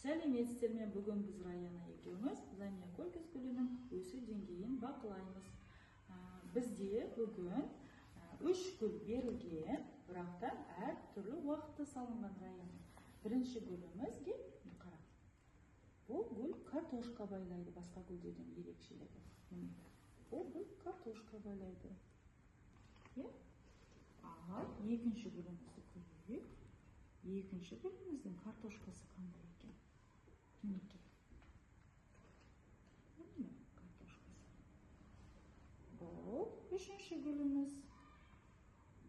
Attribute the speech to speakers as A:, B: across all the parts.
A: Сәлеметсіздер ме? Бүгін біз Раяна екеуміз Замиякөл гүлінің өсу деңгейін бақылаймыз. Бізде бүгін 3 гүл берілген, бірақтан әр түрлі уақытта салынған Раяна. Бірінші гүлімізге қара. Бұл гүл картошка байлайды, басқа гүлдерден ерекшелігі. Бұл гүл картошка байлайды. Екінші гүлімізді көрейік. Екінші гүліміздің картошкасы қандай екен? Бұл үшінші гүліміз.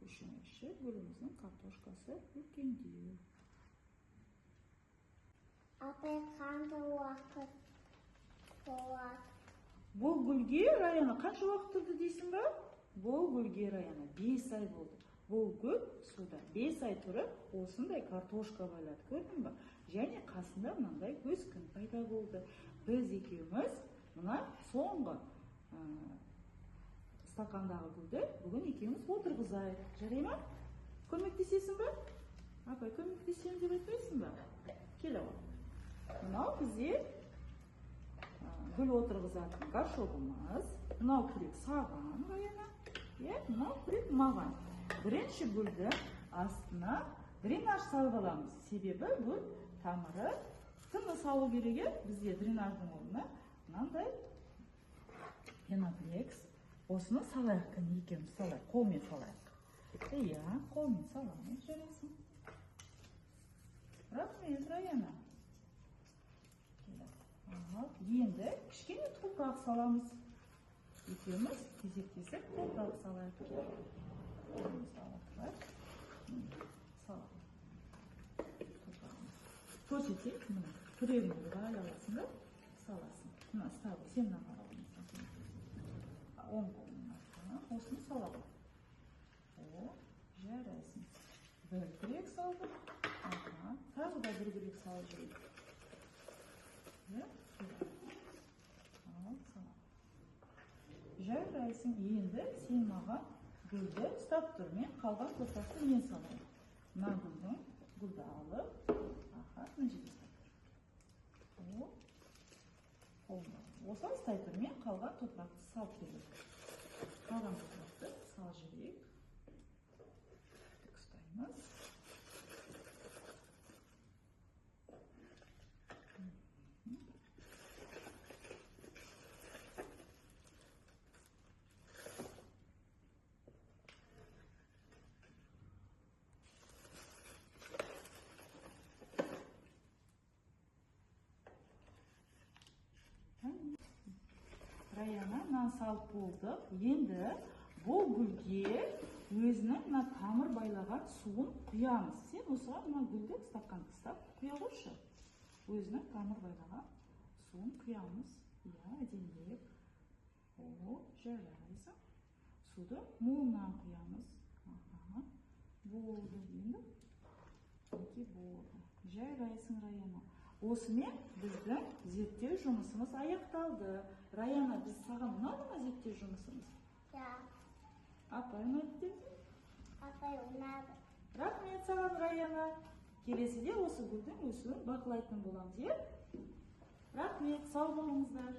A: Үшінші гүліміздің картошкасы үлкендеу.
B: Апай, қандай уақыт болады?
A: Бұл гүлге Раяна қанша уақыт тұрды дейсің бе? Бұл гүлге Раяна 5 ай болды. Бұл гүл суда 5 ай тұрып, осындай картошка байлады, көрдің бе? Және қасында мынандай өскін пайда болды. Біз екеуміз мына соңғы стақандағы гүлді бүгін екеуміз отырғызайық. Жарай ма? Көмектесесің бе? Апай, көмектесемін деп айтпайсың ба? Кел ал. Мынау бізде гүл отырғызатын горшогымыз. Мынау күрек саған, Раяна. Мынау күрек маған. Бірінші гүлді астына дренаж салып аламыз. Себебі бұл тамыры тыныс алу керек. Бізде дренаждың орнына мынандай пеноплекс. Осыны салайық, екеуміз салайық, қолмен салайық. Қолмен саламыз, жарайсың. Рахмет, Раяна. Енді кішкене топырақ саламыз. Екеуміз кезектесіп топырақ салайық. Көрсетейік, мұны күрегіңді байлаласын да саласын. Мұна ұстап, сен қарауын. Оң қолының астына осыны салады. Жарайсың. Бір күрек салды. Тағы да бір күрек салып жүрейік. Жарайсың. Енді сен маған гүлді ұстап тұр. Мен қалған топырақты мен салайын. Мына гүлді алып, мына жерге ұстап тұр. Осылай ұстай тұр. Мен қалған топырақты салып берейік. Қалған топырақты сал жүрейік. Ұстаймыз. Раяна нан салып болды. Енді бұл гүлге өзінің тамыр байлаған суын құямыз. Сен осыған гүлді стақанды ұстап құя қойшы. Өзінің тамыр байлаған суын құямыз. Әдемілеп. Жарайсың. Суды молынан құямыз. Болды енді. Болды. Жарайсың, Раяна. Осымен біздің зерттеу жұмысымыз аяқталды. Раяна, біз саған ұнады ма зерттеу жұмысымыз? Апай ұнады деді?
B: Апай ұнады.
A: Рахмет саған, Раяна. Келесіде осы гүлдің өсуін бақылайтын боламыз, Рахмет, сау болыңыздар.